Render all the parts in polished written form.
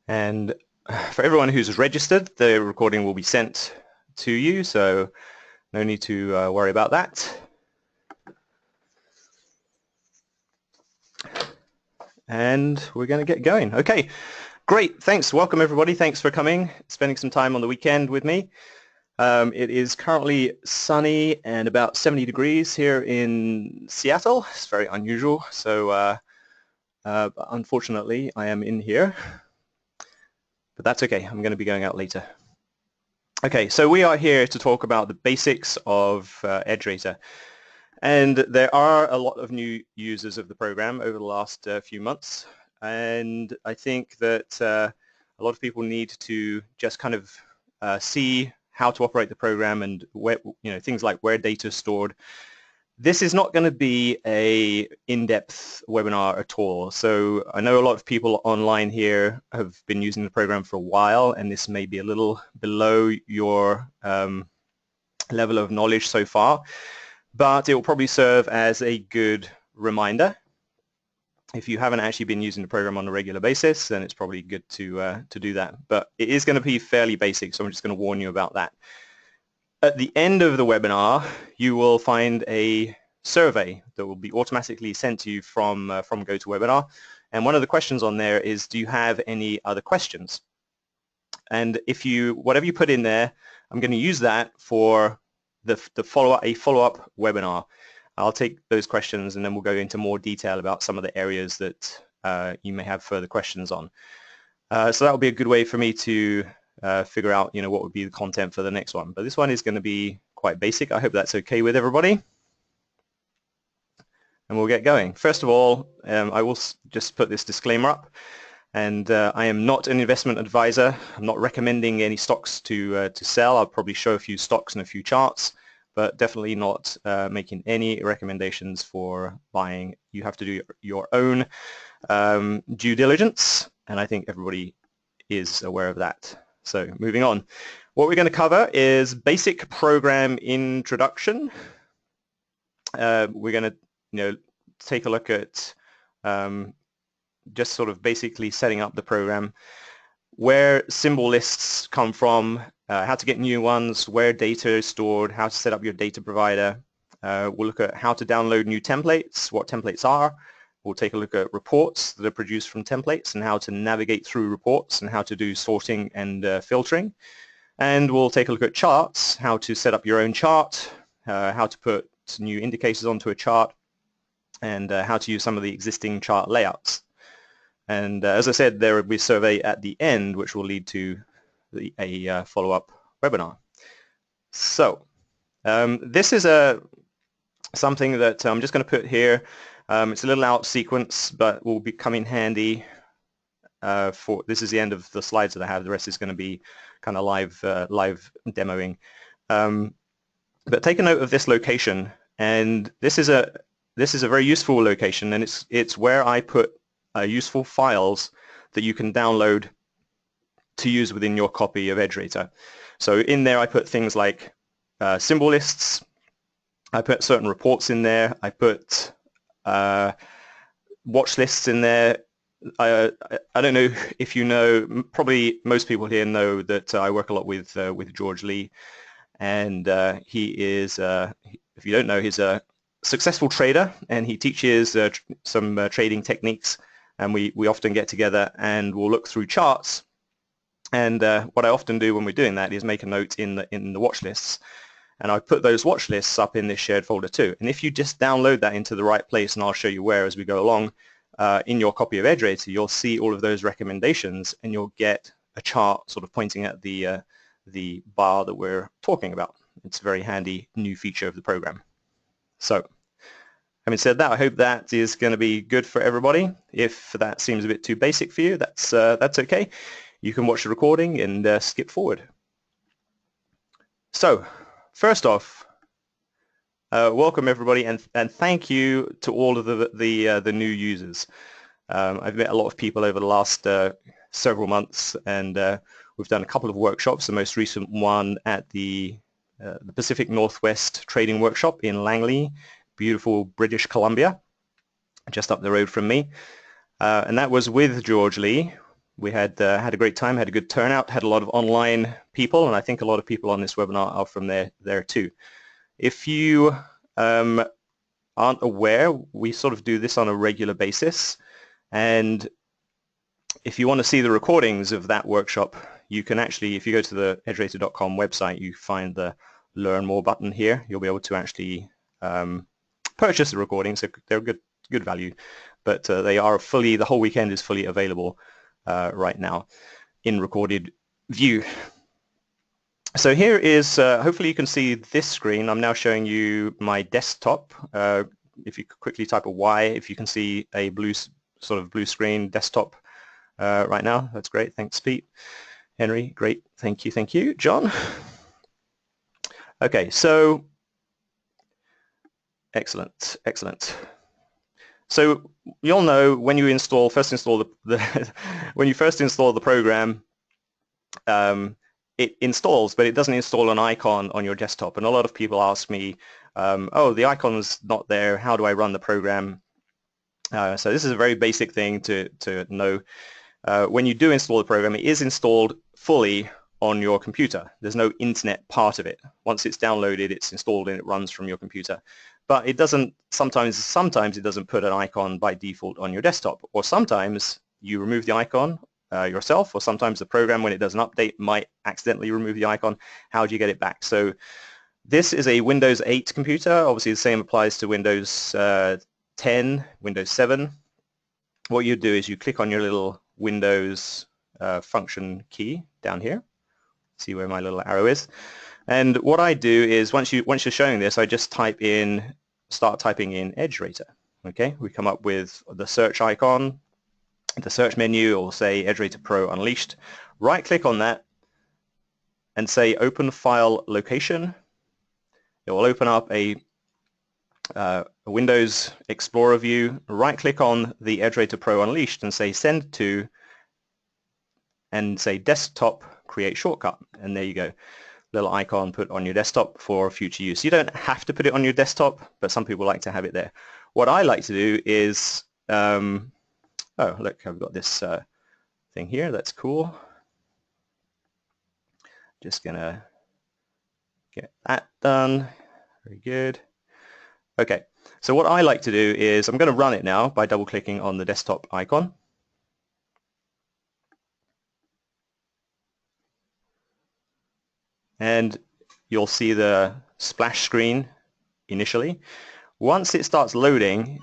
And for everyone who's registered, the recording will be sent to you, so no need to worry about that. And we're going to get going. Okay, great. Thanks. Welcome, everybody. Thanks for coming, spending some time on the weekend with me. It is currently sunny and about 70 degrees here in Seattle. It's very unusual, so unfortunately, I am in here. But that's okay. I'm going to be going out later. Okay, so we are here to talk about the basics of EdgeRater. And there are a lot of new users of the program over the last few months. And I think that a lot of people need to just kind of see how to operate the program and where, things like where data is stored. This is not going to be a in-depth webinar at all. So I know a lot of people online here have been using the program for a while, and this may be a little below your level of knowledge so far, but it will probably serve as a good reminder. If you haven't actually been using the program on a regular basis, then it's probably good to do that. But it is going to be fairly basic, so I'm just going to warn you about that. At the end of the webinar, you will find a survey that will be automatically sent to you from GoToWebinar. And one of the questions on there is, do you have any other questions? And if whatever you put in there, I'm going to use that for a follow-up webinar. I'll take those questions and then we'll go into more detail about some of the areas that you may have further questions on. So that will be a good way for me to figure out, what would be the content for the next one. But this one is going to be quite basic. I hope that's okay with everybody. And we'll get going. First of all, I will just put this disclaimer up. And I am not an investment advisor. I'm not recommending any stocks to sell. I'll probably show a few stocks and a few charts, but definitely not making any recommendations for buying. You have to do your own due diligence, and I think everybody is aware of that. So moving on. What we're going to cover is basic program introduction. We're going to take a look at just sort of basically setting up the program, where symbol lists come from, how to get new ones, where data is stored, how to set up your data provider. We'll look at how to download new templates, what templates are. We'll take a look at reports that are produced from templates and how to navigate through reports and how to do sorting and filtering. And we'll take a look at charts, how to set up your own chart, how to put new indicators onto a chart, and how to use some of the existing chart layouts. And as I said, there will be a survey at the end, which will lead to a follow-up webinar. So this is something that I'm just going to put here. It's a little out sequence, but will be come in handy for, this is the end of the slides that I have. The rest is going to be kind of live demoing. But take a note of this location, and this is a very useful location, and it's where I put useful files that you can download to use within your copy of EdgeRater. So in there I put things like symbol lists, I put certain reports in there, I put watch lists in there. I don't know if you know, probably most people here know that I work a lot with George Lee, and he is, if you don't know, he's a successful trader, and he teaches some trading techniques, and we often get together and we'll look through charts. And what I often do when we're doing that is make a note in the watch lists, and I put those watch lists up in this shared folder too. And if you just download that into the right place, and I'll show you where as we go along, in your copy of EdgeRater, you'll see all of those recommendations, and you'll get a chart sort of pointing at the bar that we're talking about. It's a very handy new feature of the program. So having said that, I hope that is going to be good for everybody. If that seems a bit too basic for you, that's okay. You can watch the recording and skip forward. So first off, welcome everybody, and thank you to all of the new users. I've met a lot of people over the last several months, and we've done a couple of workshops. The most recent one at the Pacific Northwest Trading Workshop in Langley, beautiful British Columbia, just up the road from me, and that was with George Lee. We had had a great time, had a good turnout, had a lot of online people, and I think a lot of people on this webinar are from there too. If you aren't aware, we sort of do this on a regular basis, and if you want to see the recordings of that workshop, you can actually, if you go to the EdgeRater.com website, you find the Learn More button here. You'll be able to actually purchase the recordings. They're good value, but they are fully, the whole weekend is fully available right now in recorded view. So here is, hopefully you can see this screen. I'm now showing you my desktop. If you quickly type a Y, if you can see a sort of blue screen desktop right now. That's great. Thanks, Pete. Henry, great. Thank you. John. Okay, so excellent. So you'll know when you first install when you first install the program, it installs, but it doesn't install an icon on your desktop. And a lot of people ask me, oh, the icon's not there. How do I run the program? So this is a very basic thing to know. When you do install the program, it is installed fully on your computer. There's no internet part of it. Once it's downloaded, it's installed and it runs from your computer. But it doesn't, sometimes it doesn't put an icon by default on your desktop. Or sometimes you remove the icon yourself, or sometimes the program, when it does an update, might accidentally remove the icon. How do you get it back? So this is a Windows 8 computer. Obviously the same applies to Windows 10, Windows 7. What you do is you click on your little Windows function key down here. See where my little arrow is. And what I do is once you're showing this, I just start typing in EdgeRater. Okay, we come up with the search icon, the search menu, or say EdgeRater Pro Unleashed. Right click on that and say Open File Location. It will open up a Windows Explorer view. Right click on the EdgeRater Pro Unleashed and say Send to, and say Desktop Create Shortcut, and there you go. Little icon put on your desktop for future use. You don't have to put it on your desktop, but some people like to have it there. What I like to do is, oh look, I've got this thing here. That's cool. Just gonna get that done. Very good. Okay, so what I like to do is I'm going to run it now by double-clicking on the desktop icon. And you'll see the splash screen initially. Once it starts loading,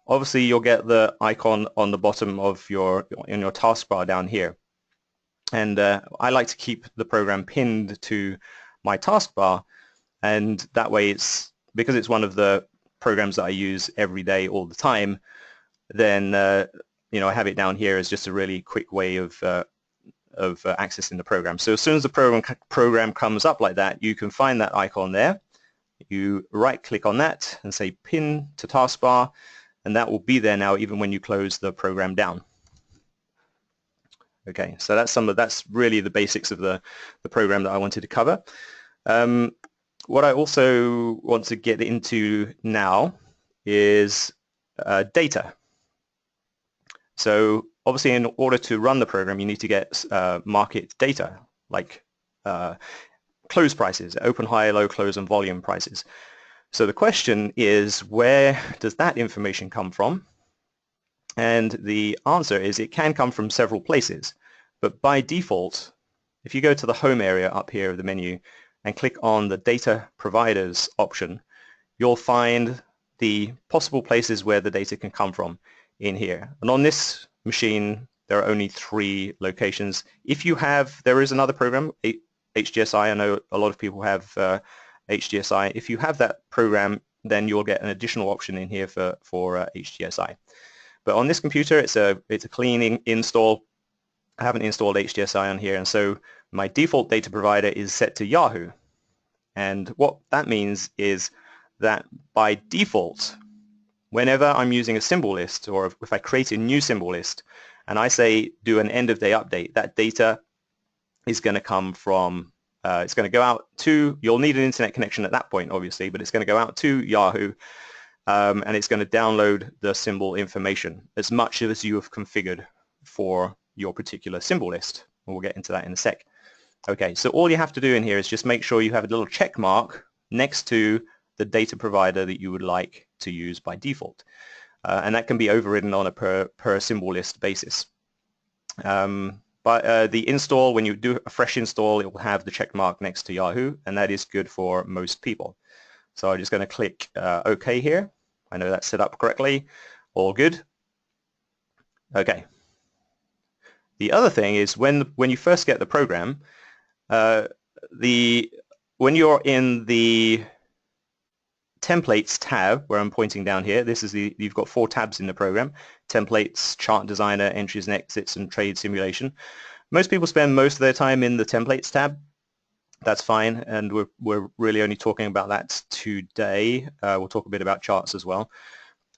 obviously you'll get the icon on the bottom of your taskbar down here. And I like to keep the program pinned to my taskbar, and that way because it's one of the programs that I use every day all the time, then I have it down here as just a really quick way of accessing the program. So as soon as the program comes up like that, you can find that icon there. You right click on that and say pin to taskbar, and that will be there now even when you close the program down. Okay, so that's really the basics of the program that I wanted to cover. What I also want to get into now is data. So obviously in order to run the program, you need to get market data, like close prices, open, high, low, close, and volume prices. So the question is, where does that information come from? And the answer is it can come from several places. But by default, if you go to the home area up here of the menu and click on the data providers option, you'll find the possible places where the data can come from in here. And on this machine, there are only 3 locations. There is another program, HGSI. I know a lot of people have HGSI. If you have that program, then you'll get an additional option in here for HGSI. But on this computer, it's a clean install. I haven't installed HGSI on here, and so my default data provider is set to Yahoo. And what that means is that by default, whenever I'm using a symbol list, or if I create a new symbol list and I say do an end of day update, that data is going to come from, it's going to go out to, you'll need an internet connection at that point obviously, but it's going to go out to Yahoo, and it's going to download the symbol information as much as you have configured for your particular symbol list. We'll get into that in a sec. Okay, so all you have to do in here is just make sure you have a little check mark next to the data provider that you would like to use by default. And that can be overridden on a per symbol list basis. But the install, when you do a fresh install, it will have the check mark next to Yahoo, and that is good for most people. So I'm just going to click OK here. I know that's set up correctly. All good. Okay. The other thing is when you first get the program, when you're in the templates tab, where I'm pointing down here, you've got 4 tabs in the program: templates, chart designer, entries and exits, and trade simulation. Most people spend most of their time in the templates tab. That's fine, and we're really only talking about that today. We'll talk a bit about charts as well.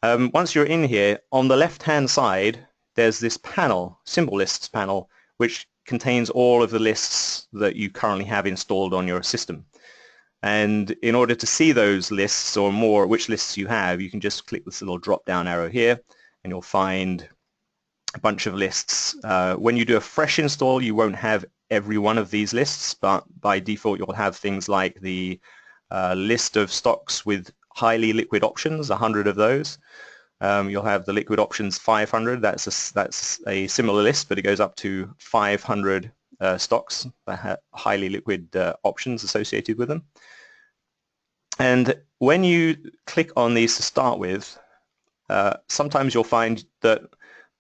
Once you're in here, on the left-hand side, there's this panel, symbol lists panel, which contains all of the lists that you currently have installed on your system. And in order to see those lists or more, which lists you have, you can just click this little drop-down arrow here, and you'll find a bunch of lists. When you do a fresh install, you won't have every one of these lists, but by default you'll have things like the list of stocks with highly liquid options, 100 of those. You'll have the liquid options 500. That's a similar list, but it goes up to 500 stocks that have highly liquid options associated with them. And when you click on these to start with, sometimes you'll find that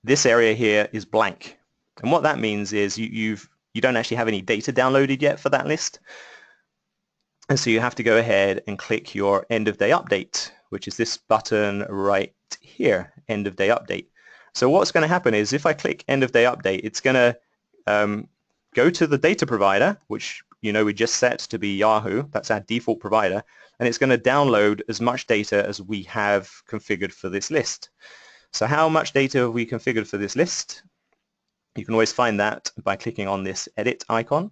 this area here is blank. And what that means is you don't actually have any data downloaded yet for that list. And so you have to go ahead and click your end of day update, which is this button right here, end of day update. So what's going to happen is if I click end of day update, it's going to go to the data provider, which we just set to be Yahoo. That's our default provider. And it's going to download as much data as we have configured for this list. So how much data have we configured for this list? You can always find that by clicking on this edit icon.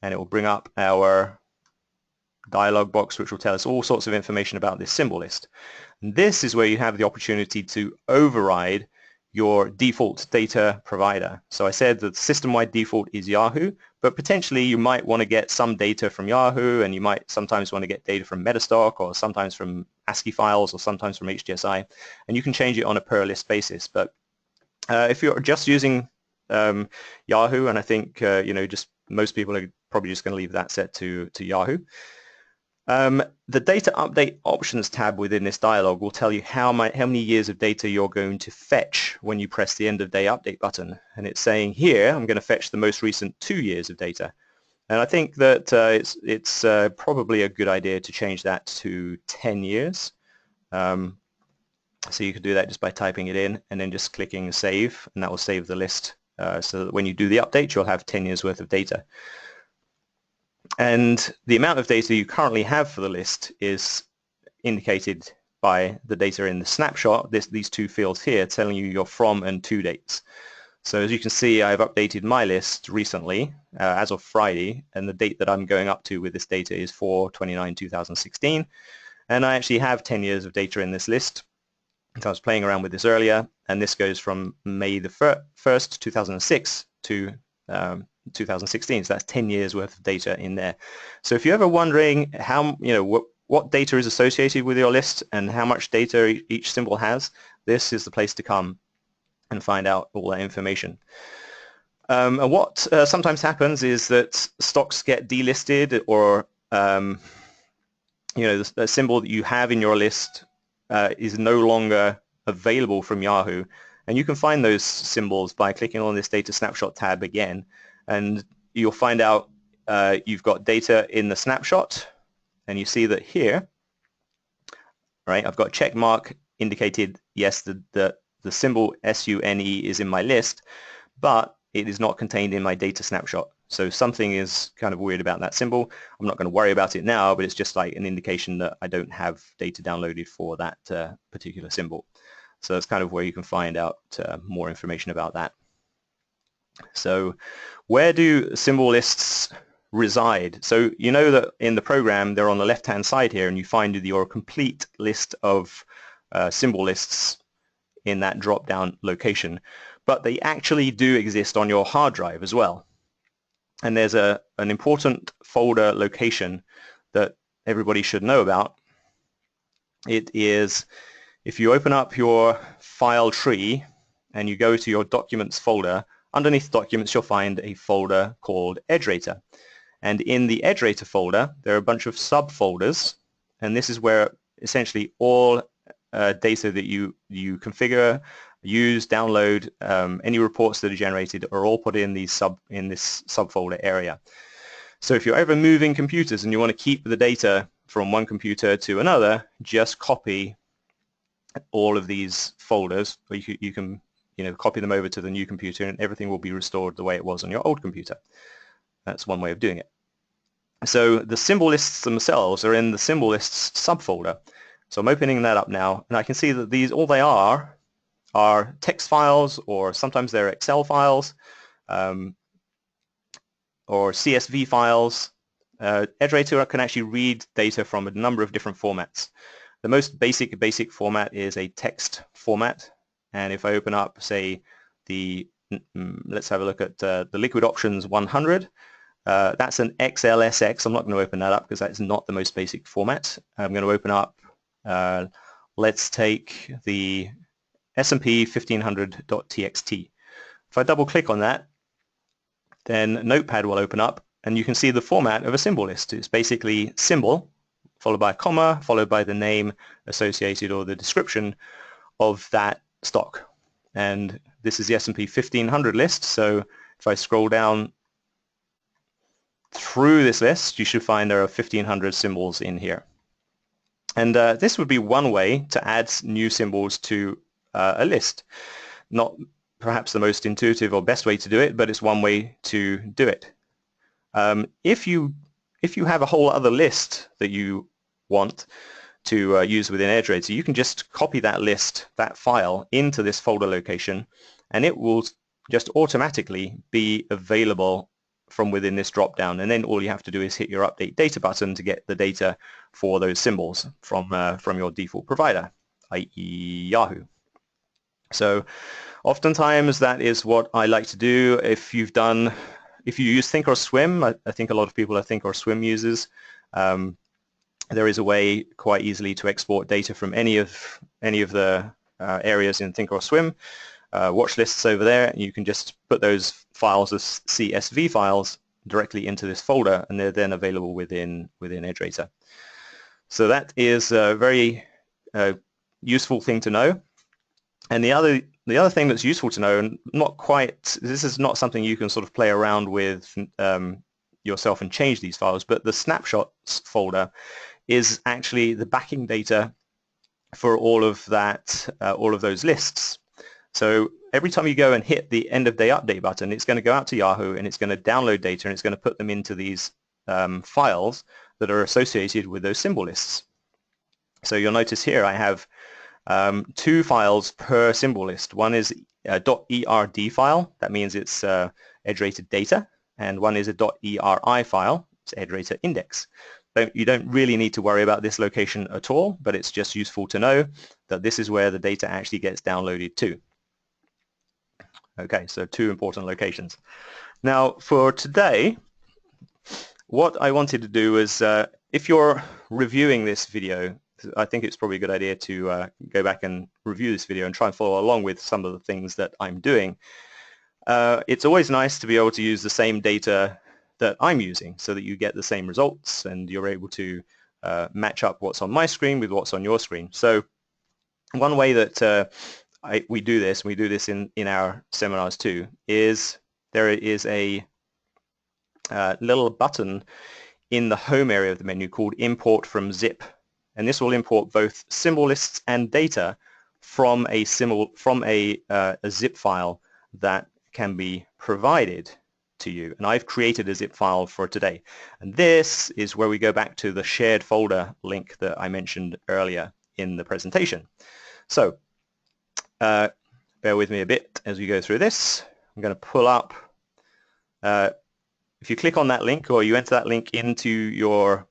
And it will bring up our dialog box, which will tell us all sorts of information about this symbol list. And this is where you have the opportunity to override your default data provider. So I said that the system-wide default is Yahoo, but potentially you might want to get some data from Yahoo, and you might sometimes want to get data from Metastock, or sometimes from ASCII files, or sometimes from HDSI, and you can change it on a per list basis. But if you're just using Yahoo, and I think just most people are probably just going to leave that set to Yahoo. The data update options tab within this dialog will tell you how many years of data you're going to fetch when you press the end of day update button. And it's saying here, I'm going to fetch the most recent 2 years of data. And I think that it's probably a good idea to change that to 10 years. So you can do that just by typing it in and then just clicking save, and that will save the list so that when you do the update, you'll have 10 years worth of data. And the amount of data you currently have for the list is indicated by the data in the snapshot, these 2 fields here telling you your from and to dates. So as you can see, I've updated my list recently as of Friday, and the date that I'm going up to with this data is 4/29/2016. And I actually have 10 years of data in this list. So I was playing around with this earlier, and this goes from May the 1st, 2006 to 2016. So that's 10 years worth of data in there. So if you're ever wondering how, what data is associated with your list and how much data each symbol has, this is the place to come and find out all that information. And what sometimes happens is that stocks get delisted, or the symbol that you have in your list is no longer available from Yahoo. And you can find those symbols by clicking on this data snapshot tab again, and you'll find out you've got data in the snapshot, and you see that here, right, I've got a check mark indicated, yes, the symbol SUNE is in my list, but it is not contained in my data snapshot. So something is kind of weird about that symbol. I'm not going to worry about it now, but it's just like an indication that I don't have data downloaded for that particular symbol. So that's kind of where you can find out more information about that. So where do symbol lists reside? So you know that in the program they're on the left-hand side here, and you find your complete list of symbol lists in that drop-down location, but they actually do exist on your hard drive as well. And there's an important folder location that everybody should know about. It is, if you open up your file tree and you go to your Documents folder, underneath Documents you'll find a folder called EdgeRater. And in the EdgeRater folder there are a bunch of subfolders, and this is where essentially all data that you configure, use, download, any reports that are generated are all put in this subfolder area. So if you're ever moving computers and you want to keep the data from one computer to another, just copy all of these folders, or you can copy them over to the new computer, and everything will be restored the way it was on your old computer. That's one way of doing it. So the symbol lists themselves are in the symbol lists subfolder. So I'm opening that up now, and I can see that these, all they are text files, or sometimes they're Excel files, or CSV files. EdgeRater can actually read data from a number of different formats. The most basic format is a text format, and if I open up, say, let's have a look at the Liquid Options 100. That's an XLSX. I'm not going to open that up because that's not the most basic format. I'm going to open up, let's take the S&P 1500.txt. If I double click on that, then Notepad will open up, and you can see the format of a symbol list. It's basically symbol followed by a comma followed by the name associated or the description of that stock. And this is the S&P 1500 list, so if I scroll down through this list, you should find there are 1500 symbols in here. And this would be one way to add new symbols to a list. Not perhaps the most intuitive or best way to do it, but it's one way to do it. If you have a whole other list that you want to use within EdgeRater, you can just copy that list, that file, into this folder location, and it will just automatically be available from within this drop-down. And then all you have to do is hit your Update Data button to get the data for those symbols from your default provider, i.e. Yahoo. So oftentimes that is what I like to do. If you use Thinkorswim, I think a lot of people are Thinkorswim users. There is a way quite easily to export data from any of the areas in Thinkorswim. Watch lists over there, and you can just put those files as CSV files directly into this folder, and they're then available within EdgeRater. So that is a very useful thing to know. And the other thing that's useful to know, and this is not something you can sort of play around with yourself and change these files, but the snapshots folder is actually the backing data for all of those lists. So every time you go and hit the end of day update button, it's going to go out to Yahoo and it's going to download data, and it's going to put them into these files that are associated with those symbol lists. So you'll notice here I have 2 files per symbol list. One is a .erd file, that means it's EdgeRater data, and one is a .eri file, it's EdgeRater index. You don't really need to worry about this location at all, but it's just useful to know that this is where the data actually gets downloaded to. Okay, so 2 important locations. Now for today, what I wanted to do is, if you're reviewing this video, I think it's probably a good idea to go back and review this video and try and follow along with some of the things that I'm doing. It's always nice to be able to use the same data that I'm using so that you get the same results and you're able to match up what's on my screen with what's on your screen. So one way that we do this in our seminars too, is there is a little button in the home area of the menu called Import from Zip, and this will import both symbol lists and data from a zip file that can be provided to you. And I've created a zip file for today, and this is where we go back to the shared folder link that I mentioned earlier in the presentation. So bear with me a bit as we go through this. I'm going to pull up, if you click on that link or you enter that link into your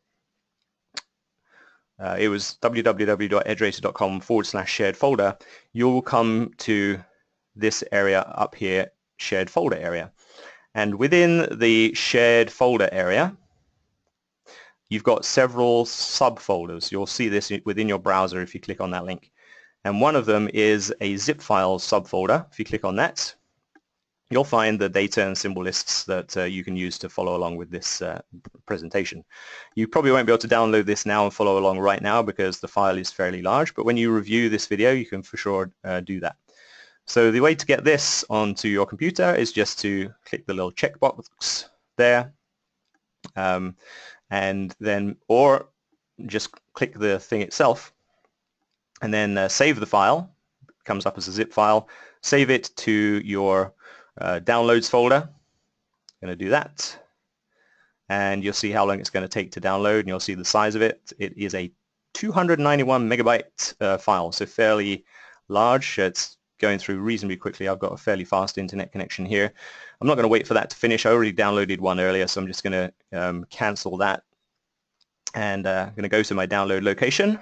it was www.edgerater.com/shared folder, you'll come to this area up here, shared folder area. And within the shared folder area, you've got several subfolders. You'll see this within your browser if you click on that link. And one of them is a zip file subfolder. If you click on that, you'll find the data and symbol lists that you can use to follow along with this presentation. You probably won't be able to download this now and follow along right now because the file is fairly large, but when you review this video, you can for sure do that. So the way to get this onto your computer is just to click the little checkbox there, and then, or just click the thing itself, and then save the file. It comes up as a zip file. Save it to your downloads folder. I'm going to do that, and you'll see how long it's going to take to download, and you'll see the size of it. It is a 291 megabyte file, so fairly large. It's going through reasonably quickly. I've got a fairly fast internet connection here. I'm not going to wait for that to finish. I already downloaded one earlier, so I'm just going to cancel that, and I'm going to go to my download location,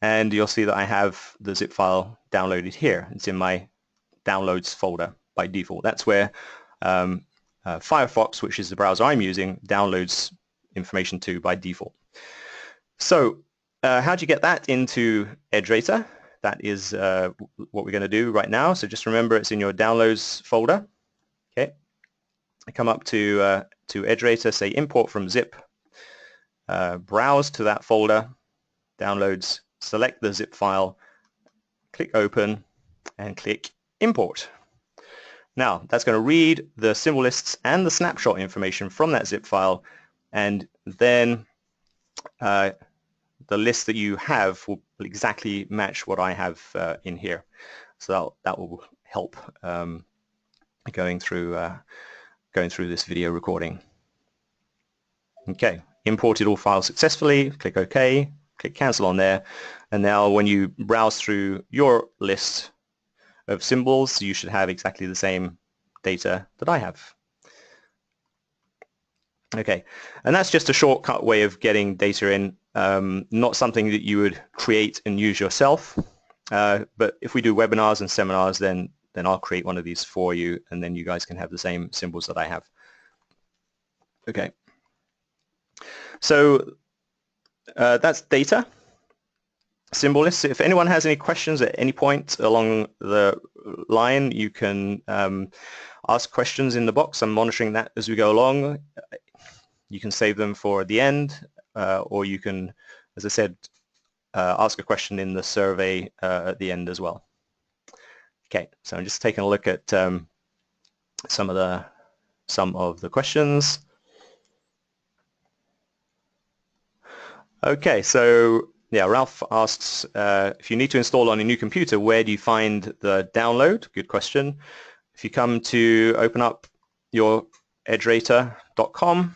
and you'll see that I have the zip file downloaded here. It's in my downloads folder by default. That's where Firefox, which is the browser I'm using, downloads information to by default. So how do you get that into EdgeRater? That is what we're going to do right now. So just remember it's in your downloads folder. Okay, come up to EdgeRater, say import from zip, browse to that folder, downloads, select the zip file, click open, and click import. Now that's going to read the symbol lists and the snapshot information from that zip file, and then the list that you have will exactly match what I have in here. So that will help going through this video recording. Okay, imported all files successfully. Click OK. Click cancel on there, and now when you browse through your list of symbols, you should have exactly the same data that I have. Okay, and that's just a shortcut way of getting data in, not something that you would create and use yourself, but if we do webinars and seminars, then I'll create one of these for you, and then you guys can have the same symbols that I have. Okay, so that's data. Symbol lists. If anyone has any questions at any point along the line, you can ask questions in the box. I'm monitoring that as we go along. You can save them for the end, or you can, as I said, ask a question in the survey at the end as well. Okay, so I'm just taking a look at some of the questions. Okay, so yeah, Ralph asks, if you need to install on a new computer, where do you find the download? Good question. If you come to open up your EdgeRater.com,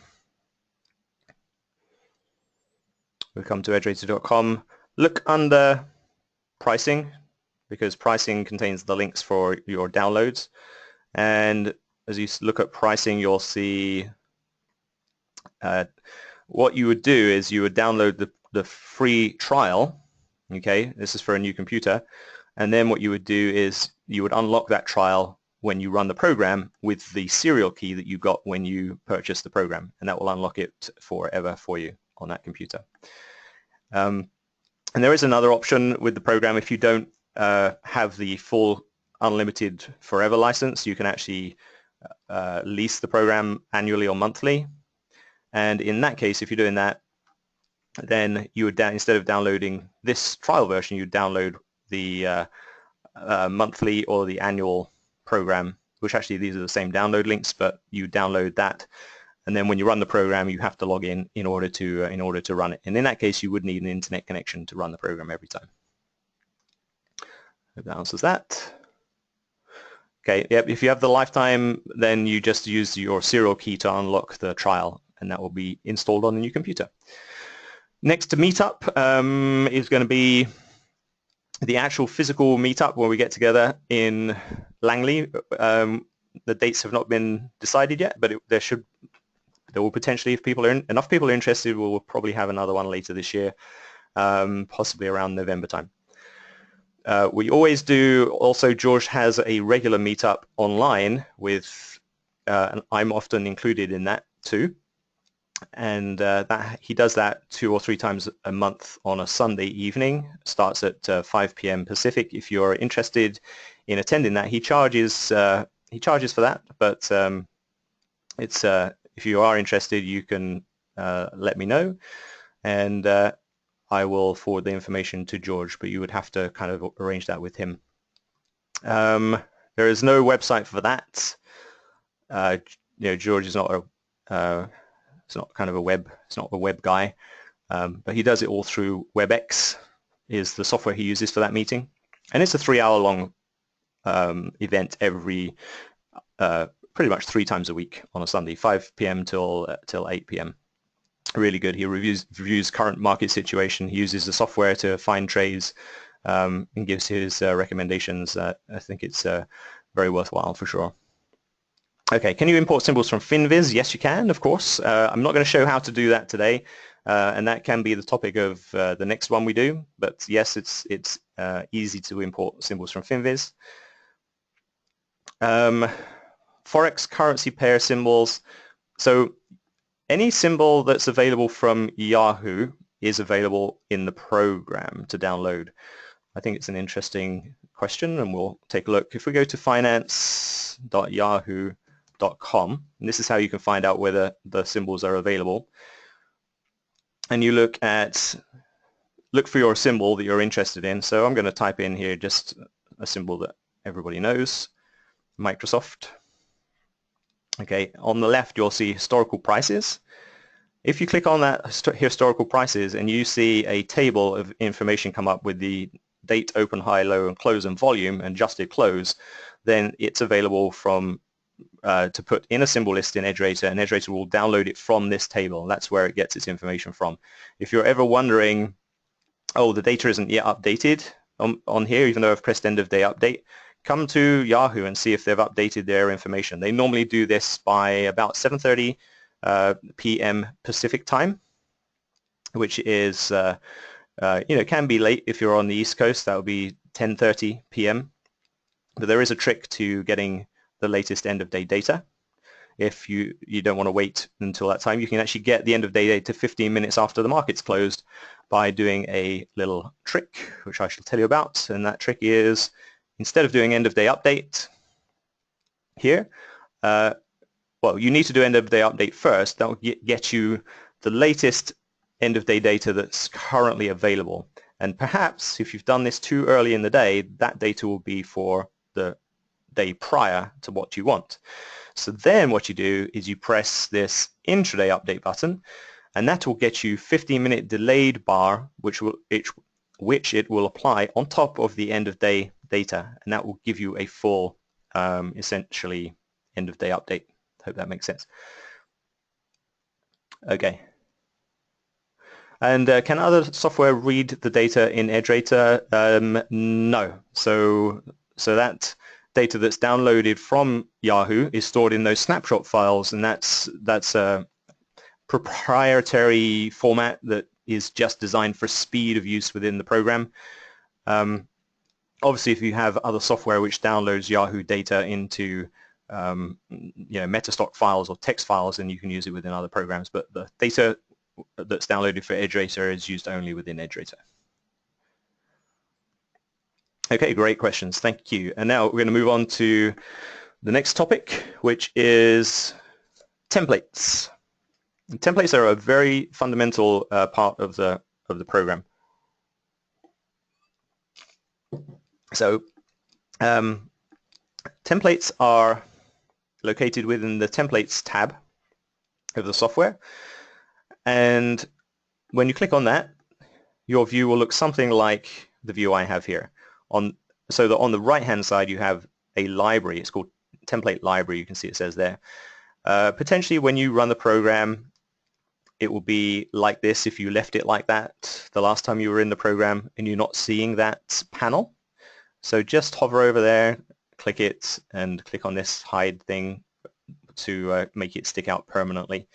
we'll come to EdgeRater.com, look under pricing, because pricing contains the links for your downloads. And as you look at pricing, you'll see what you would do is you would download the free trial. Okay, this is for a new computer, and then what you would do is you would unlock that trial when you run the program with the serial key that you got when you purchased the program, and that will unlock it forever for you on that computer. And there is another option with the program. If you don't have the full unlimited forever license, you can actually lease the program annually or monthly. And in that case, if you're doing that, then you would instead of downloading this trial version, you would download the monthly or the annual program, which actually these are the same download links, but you download that, and then when you run the program, you have to log in order to run it. And in that case, you would need an internet connection to run the program every time. Hope that answers that. Okay, yep. If you have the lifetime, then you just use your serial key to unlock the trial, and that will be installed on the new computer. Next meetup is going to be the actual physical meetup where we get together in Langley. The dates have not been decided yet, but there should there will potentially, if enough people are interested, we'll probably have another one later this year, possibly around November time. We always do, also George has a regular meetup online with, and I'm often included in that too, and he does that 2 or 3 times a month on a Sunday evening. Starts at 5 p.m. Pacific. If you're interested in attending that, he charges for that, but it's if you are interested, you can let me know, and I will forward the information to George, but you would have to kind of arrange that with him. There is no website for that. George is not it's not kind of it's not a web guy, but he does it all through WebEx, is the software he uses for that meeting, and it's a 3-hour-long event every pretty much 3 times a week on a Sunday, 5 p.m. till 8 p.m. Really good. He reviews current market situation. He uses the software to find trades and gives his recommendations. I think it's very worthwhile for sure. Okay, can you import symbols from FinViz? Yes, you can, of course. I'm not going to show how to do that today, and that can be the topic of the next one we do. But yes, it's easy to import symbols from FinViz. Forex currency pair symbols. So any symbol that's available from Yahoo is available in the program to download. I think it's an interesting question, and we'll take a look. If we go to finance.yahoo.com, and this is how you can find out whether the symbols are available, and you look for your symbol that you're interested in. So I'm going to type in here just a symbol that everybody knows, Microsoft. Okay, on the left you'll see historical prices. If you click on that historical prices and you see a table of information come up with the date, open, high, low, and close, and volume, and adjusted close, then it's available from to put in a symbol list in EdgeRater, and EdgeRater will download it from this table. That's where it gets its information from. If you're ever wondering, oh, the data isn't yet updated on here, even though I've pressed end of day update, come to Yahoo and see if they've updated their information. They normally do this by about 7:30 p.m. Pacific time, which is can be late if you're on the East Coast. That would be 10:30 p.m. But there is a trick to getting the latest end of day data. If you don't want to wait until that time, you can actually get the end of day data 15 minutes after the market's closed by doing a little trick, which I shall tell you about. And that trick is, instead of doing end of day update here, well, you need to do end of day update first. That will get you the latest end of day data that's currently available. And perhaps if you've done this too early in the day, that data will be for the day prior to what you want. So then what you do is you press this intraday update button, and that will get you 15-minute delayed bar, which it will apply on top of the end of day data, and that will give you a full essentially end of day update. Hope that makes sense. Okay. And can other software read the data in EdgeRater? No. So that data that's downloaded from Yahoo is stored in those snapshot files, and that's a proprietary format that is just designed for speed of use within the program. Obviously, if you have other software which downloads Yahoo data into metastock files or text files, then you can use it within other programs. But the data that's downloaded for EdgeRater is used only within EdgeRater. Okay, great questions. Thank you. And now we're going to move on to the next topic, which is templates. And templates are a very fundamental part of the program. So templates are located within the Templates tab of the software. And when you click on that, your view will look something like the view I have here. So that on the right-hand side, you have a library. It's called Template Library. You can see it says there. Potentially, when you run the program, it will be like this if you left it like that the last time you were in the program and you're not seeing that panel. So just hover over there, click it, and click on this hide thing to make it stick out permanently.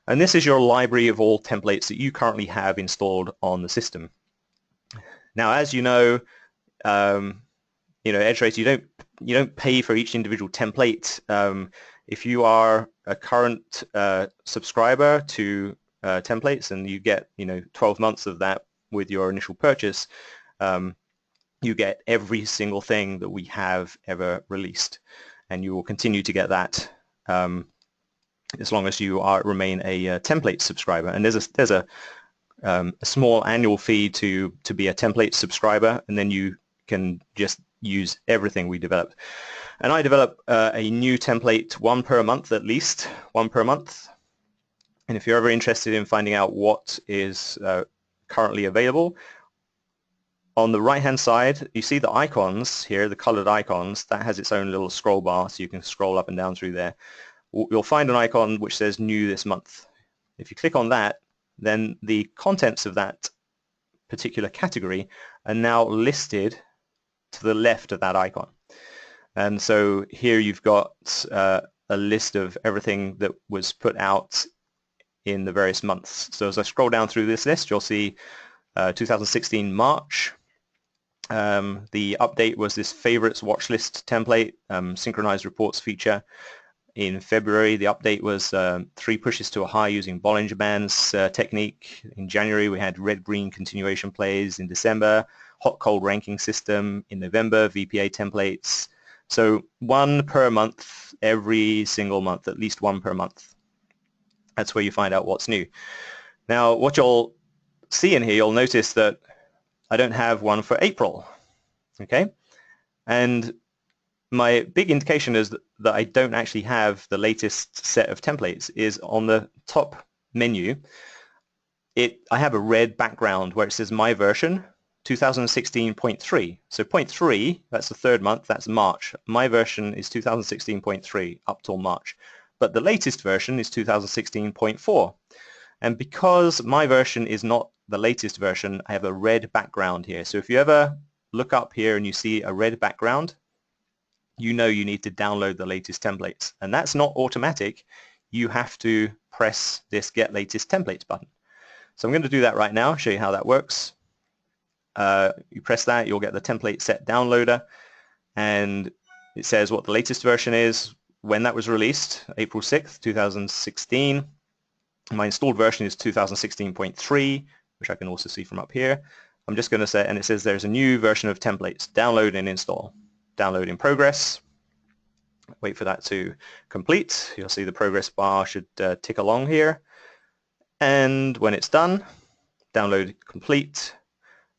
And this is your library of all templates that you currently have installed on the system. Now, as you know, EdgeRater, you don't pay for each individual template. If you are a current subscriber to templates and you get 12 months of that with your initial purchase, you get every single thing that we have ever released, and you will continue to get that as long as you remain a template subscriber. And there's a small annual fee to be a template subscriber, and then you can just use everything we develop. And I develop a new template, one per month at least, one per month. And if you're ever interested in finding out what is currently available, on the right-hand side, you see the icons here, the colored icons. That has its own little scroll bar, so you can scroll up and down through there. You'll find an icon which says New this month. If you click on that, then the contents of that particular category are now listed to the left of that icon. And so here you've got a list of everything that was put out in the various months. So as I scroll down through this list, you'll see 2016 March. The update was this favorites watch list template, synchronized reports feature. In February, the update was 3 pushes to a high using Bollinger Bands technique. In January, we had red-green continuation plays. In December, hot-cold ranking system. In November, VPA templates. So one per month, every single month, at least one per month. That's where you find out what's new. Now, what you'll see in here, you'll notice that I don't have one for April, okay? And my big indication is that I don't actually have the latest set of templates is on the top menu. I have a red background where it says My Version 2016.3. So 0.3, that's the third month, that's March. My version is 2016.3 up till March. But the latest version is 2016.4. And because my version is not the latest version, I have a red background here. So if you ever look up here and you see a red background, you know you need to download the latest templates. And that's not automatic. You have to press this Get Latest Templates button. So I'm going to do that right now, show you how that works. You press that, you'll get the template set downloader, and it says what the latest version is, when that was released, April 6th, 2016. My installed version is 2016.3, which I can also see from up here. I'm just going to say, and it says there's a new version of templates, download and install. Download in progress. Wait for that to complete. You'll see the progress bar should tick along here. And when it's done, download complete.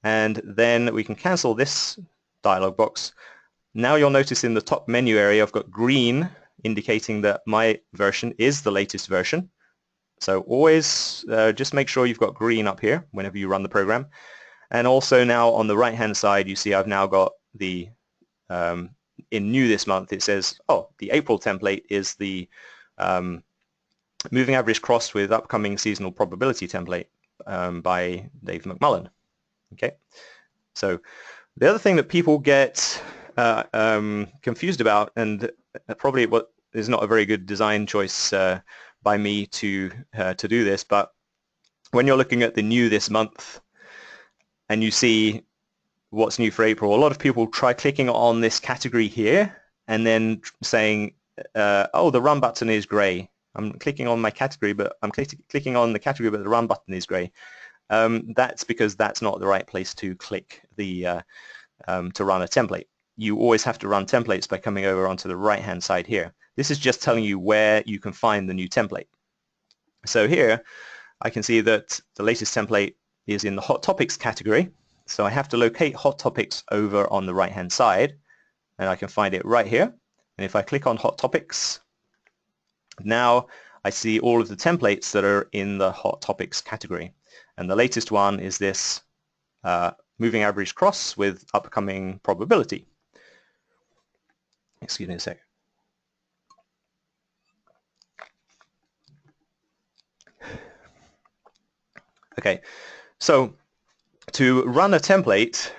And then we can cancel this dialog box. Now you'll notice in the top menu area I've got green indicating that my version is the latest version. So always just make sure you've got green up here whenever you run the program. And also now on the right hand side you see I've now got the in new this month it says, oh, the April template is the moving average crossed with upcoming seasonal probability template by Dave McMullen. Okay, so the other thing that people get confused about, and probably what is not a very good design choice by me to do this, but when you're looking at the new this month and you see what's new for April, a lot of people try clicking on this category here and then saying, oh, the run button is gray. I'm clicking on my category, but I'm clicking on the category, but the run button is gray. That's because that's not the right place to click the to run a template. You always have to run templates by coming over onto the right hand side here. This is just telling you where you can find the new template. So here I can see that the latest template is in the Hot Topics category. So I have to locate Hot Topics over on the right hand side, and I can find it right here. And if I click on Hot Topics, now I see all of the templates that are in the Hot Topics category. And the latest one is this moving average cross with upcoming probability. Excuse me a sec. Okay, so to run a template,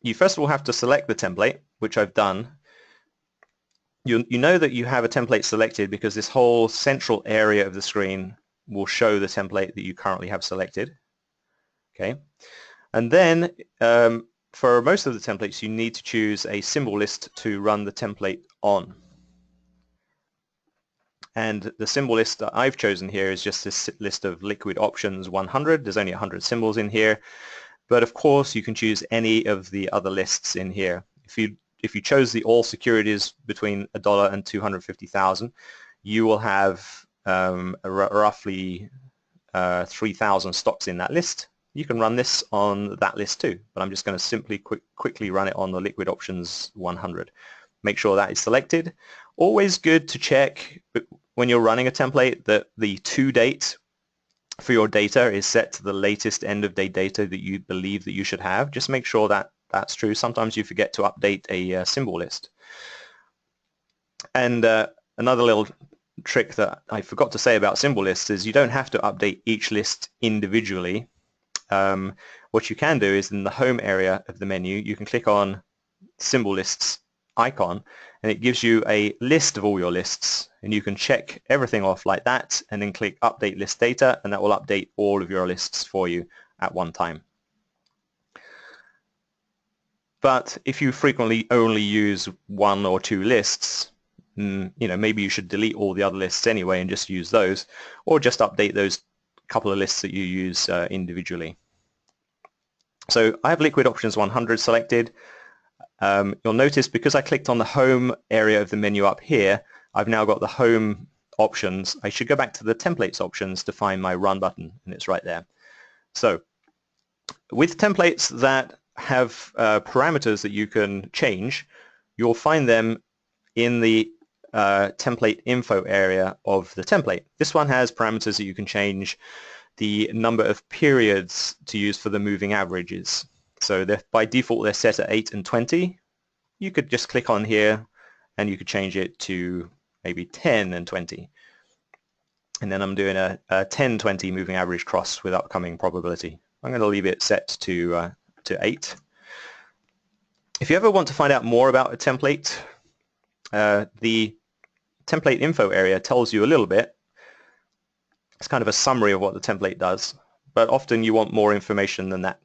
you first of all have to select the template, which I've done. you know that you have a template selected because this whole central area of the screen will show the template that you currently have selected. Okay, and then for most of the templates you need to choose a symbol list to run the template on. And the symbol list that I've chosen here is just this list of liquid options 100. There's only 100 symbols in here, but of course you can choose any of the other lists in here. If you chose the all securities between $1 and 250,000, you will have roughly 3,000 stocks in that list. You can run this on that list too, but I'm just going to simply quickly run it on the liquid options 100. Make sure that is selected. Always good to check when you're running a template that the to date for your data is set to the latest end of day data that you believe that you should have. Just make sure that that's true. Sometimes you forget to update a symbol list. And another little trick that I forgot to say about symbol lists is you don't have to update each list individually. What you can do is in the home area of the menu, you can click on symbol lists icon and it gives you a list of all your lists, and you can check everything off like that and then click update list data, and that will update all of your lists for you at one time. But if you frequently only use one or two lists, maybe you should delete all the other lists anyway and just use those, or just update those couple of lists that you use individually. So I have liquid options 100 selected. You'll notice because I clicked on the home area of the menu up here, I've now got the home options. I should go back to the templates options to find my run button, and it's right there. So with templates that have parameters that you can change, you'll find them in the template info area of the template. This one has parameters that you can change the number of periods to use for the moving averages. So by default they're set at 8 and 20. You could just click on here and you could change it to maybe 10 and 20. And then I'm doing a 10-20 moving average cross with upcoming probability. I'm going to leave it set to 8. If you ever want to find out more about a template, the template info area tells you a little bit. It's kind of a summary of what the template does, but often you want more information than that.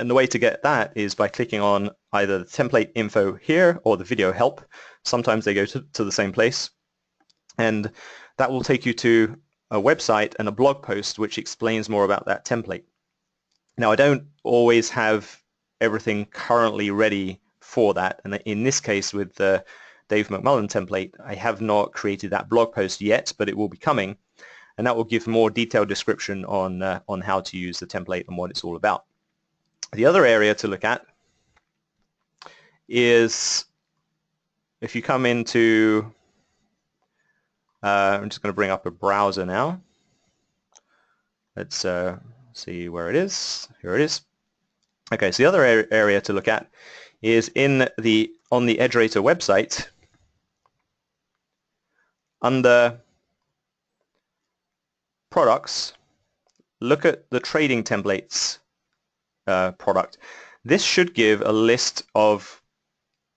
And the way to get that is by clicking on either the template info here or the video help. Sometimes they go to the same place. And that will take you to a website and a blog post which explains more about that template. Now, I don't always have everything currently ready for that. And in this case, with the Dave McMullen template, I have not created that blog post yet, but it will be coming. And that will give more detailed description on how to use the template and what it's all about. The other area to look at is if you come into, I'm just going to bring up a browser now. Let's see where it is. Here it is. Okay, so the other area to look at is on the EdgeRater website under products. Look at the trading templates product. This should give a list of,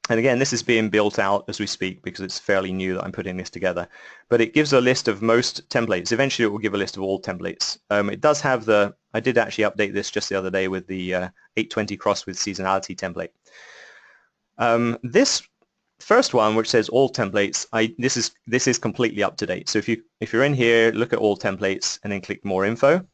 and again this is being built out as we speak because it's fairly new that I'm putting this together, but it gives a list of most templates. Eventually it will give a list of all templates. It does have I did actually update this just the other day with the 820 cross with seasonality template. This first one, which says all templates, this is completely up to date. So if you're in here, look at all templates and then click more info.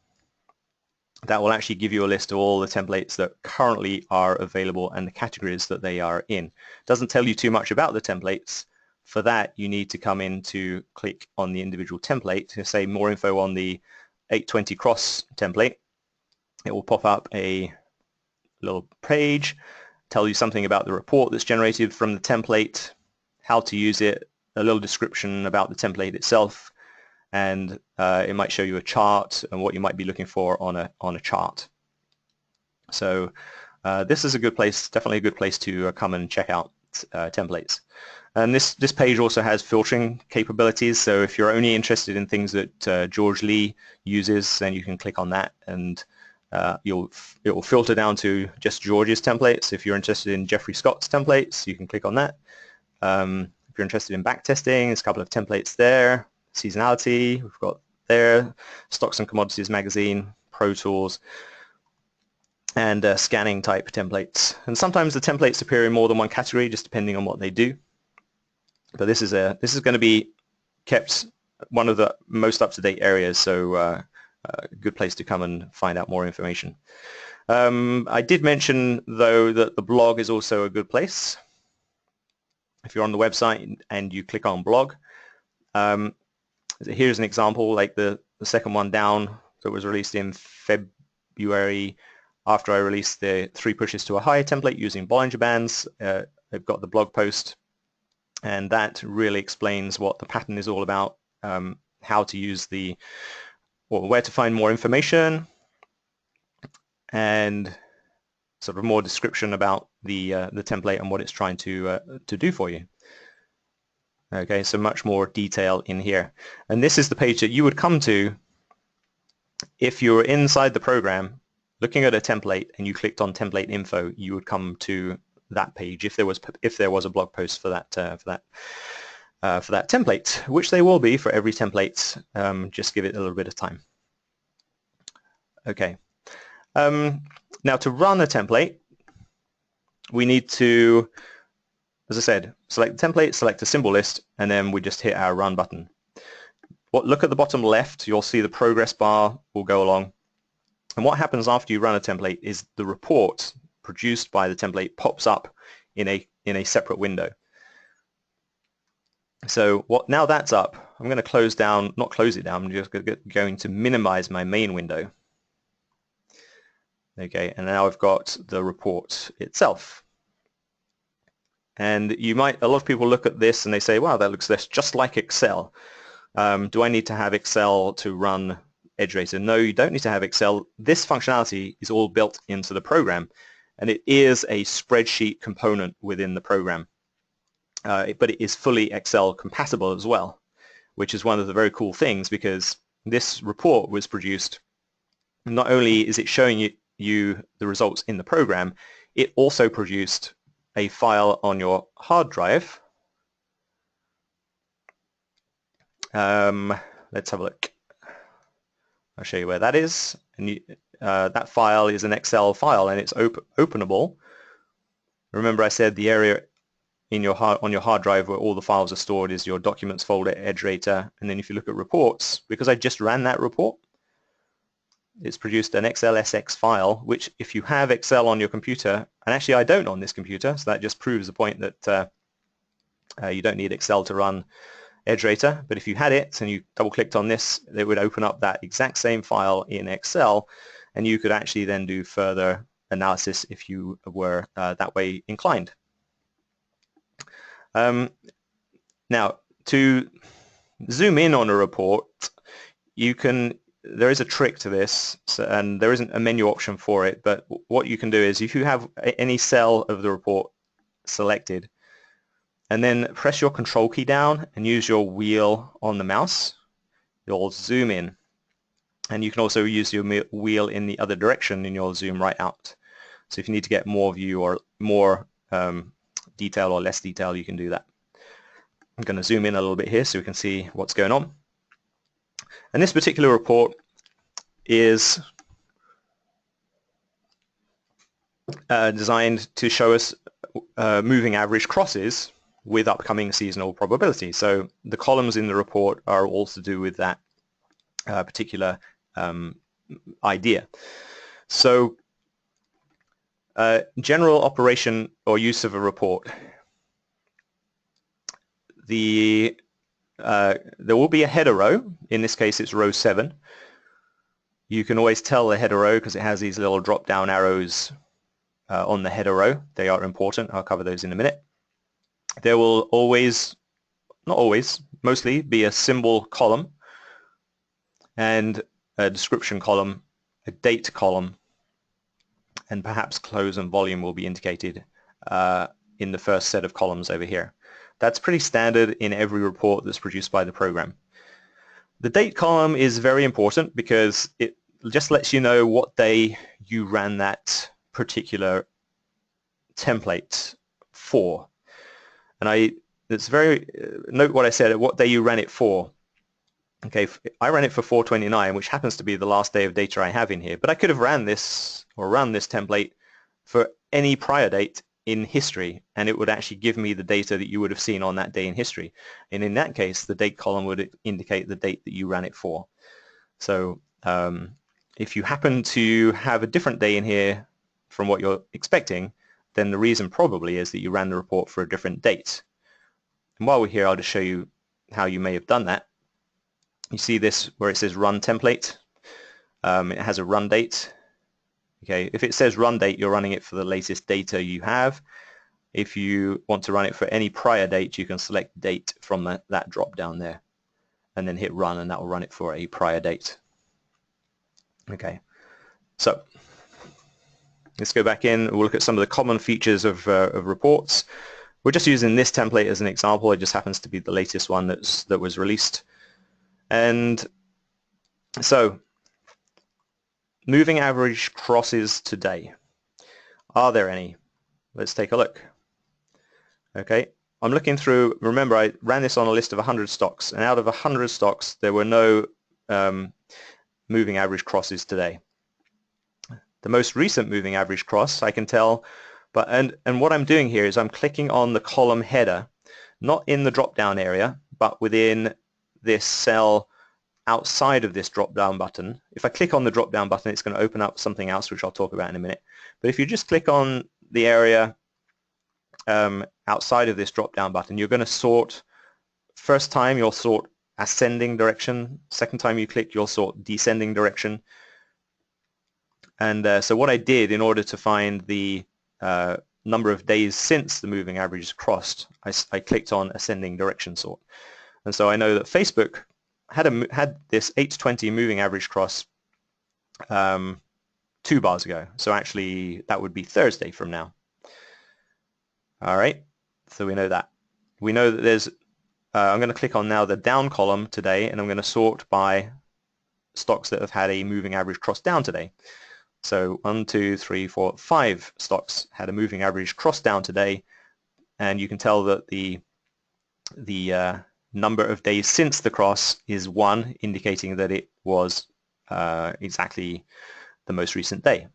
That will actually give you a list of all the templates that currently are available and the categories that they are in. It doesn't tell you too much about the templates. For that, you need to come in to click on the individual template to say more info on the 820 cross template. It will pop up a little page, tell you something about the report that's generated from the template, how to use it, a little description about the template itself, and it might show you a chart and what you might be looking for on a chart. So this is a good place, definitely a good place to come and check out templates. And this page also has filtering capabilities, so if you're only interested in things that George Lee uses, then you can click on that and it will filter down to just George's templates. If you're interested in Jeffrey Scott's templates, you can click on that. if you're interested in backtesting, there's a couple of templates there. Seasonality, we've got there, Stocks and Commodities Magazine, Pro Tools, and scanning type templates. And sometimes the templates appear in more than one category, just depending on what they do. But this is going to be kept one of the most up-to-date areas, so a good place to come and find out more information. I did mention, though, that the blog is also a good place. If you're on the website and you click on blog, here's an example, like the second one down that was released in February after I released the 3 pushes to a higher template using Bollinger Bands. They've got the blog post, and that really explains what the pattern is all about, how to use where to find more information, and sort of more description about the template and what it's trying to do for you. Okay, so much more detail in here. And this is the page that you would come to if you were inside the program looking at a template and you clicked on template info. You would come to that page if there was a blog post for that template, which they will be for every template. Just give it a little bit of time. Okay. Now to run a template, we need to, as I said, select the template, select a symbol list, and then we just hit our run button. Look at the bottom left, you'll see the progress bar will go along. And what happens after you run a template is the report produced by the template pops up in a separate window. So now that's up, I'm going to not close it down, I'm just going to minimize my main window. Okay, and now I've got the report itself. And a lot of people look at this and they say, wow, that looks just like Excel. Do I need to have Excel to run EdgeRater? No, you don't need to have Excel. This functionality is all built into the program, and it is a spreadsheet component within the program. But it is fully Excel compatible as well, which is one of the very cool things, because this report was produced, not only is it showing you the results in the program, it also produced a file on your hard drive. Let's have a look. I'll show you where that is. And that file is an Excel file, and it's openable. Remember I said the area on your hard drive where all the files are stored is your Documents folder, EdgeRater, and then if you look at reports, because I just ran that report, it's produced an XLSX file, which if you have Excel on your computer, and actually I don't on this computer, so that just proves the point that you don't need Excel to run EdgeRater, but if you had it and you double-clicked on this, it would open up that exact same file in Excel, and you could actually then do further analysis if you were that way inclined. Now, to zoom in on a report, there is a trick to this, and there isn't a menu option for it, but what you can do is if you have any cell of the report selected, and then press your control key down and use your wheel on the mouse, you'll zoom in. And you can also use your wheel in the other direction and you'll zoom right out. So if you need to get more view or more detail or less detail, you can do that. I'm going to zoom in a little bit here so we can see what's going on. And this particular report is designed to show us moving average crosses with upcoming seasonal probability. So the columns in the report are all to do with that particular idea. So general operation or use of a report. There will be a header row. In this case, it's row 7. You can always tell the header row because it has these little drop-down arrows on the header row. They are important. I'll cover those in a minute. There will always, not always, mostly be a symbol column and a description column, a date column, and perhaps close and volume will be indicated in the first set of columns over here. That's pretty standard in every report that's produced by the program. The date column is very important because it just lets you know what day you ran that particular template for. And it's very, note what I said, what day you ran it for. Okay, I ran it for 4/29, which happens to be the last day of data I have in here, but I could have ran this template for any prior date in history, and it would actually give me the data that you would have seen on that day in history. And in that case, the date column would indicate the date that you ran it for. So if you happen to have a different day in here from what you're expecting, then the reason probably is that you ran the report for a different date. And while we're here, I'll just show you how you may have done that. You see this where it says run template. It has a run date. Okay, if it says run date, you're running it for the latest data you have. If you want to run it for any prior date, you can select date from that drop down there and then hit run, and that will run it for a prior date. Okay, so let's go back in. We'll look at some of the common features of reports. We're just using this template as an example. It just happens to be the latest one that was released. And so, moving average crosses today. Are there any? Let's take a look. Okay, I'm looking through, remember I ran this on a list of 100 stocks, and out of 100 stocks there were no moving average crosses today. The most recent moving average cross I can tell, but and what I'm doing here is I'm clicking on the column header, not in the drop down area, but within this cell outside of this drop down button. If I click on the drop down button, it's going to open up something else, which I'll talk about in a minute. But if you just click on the area outside of this drop down button, you're going to sort. First time you'll sort ascending direction. Second time you click, you'll sort descending direction. And so what I did in order to find the number of days since the moving average is crossed, I clicked on ascending direction sort. And so I know that Facebook had this 8/20 moving average cross 2 bars ago. So actually that would be Thursday from now. All right, so we know that. We know that there's, I'm going to click on now the down column today, and I'm going to sort by stocks that have had a moving average cross down today. So 1, 2, 3, 4, 5 stocks had a moving average cross down today, and you can tell that the number of days since the cross is 1, indicating that it was exactly the most recent day.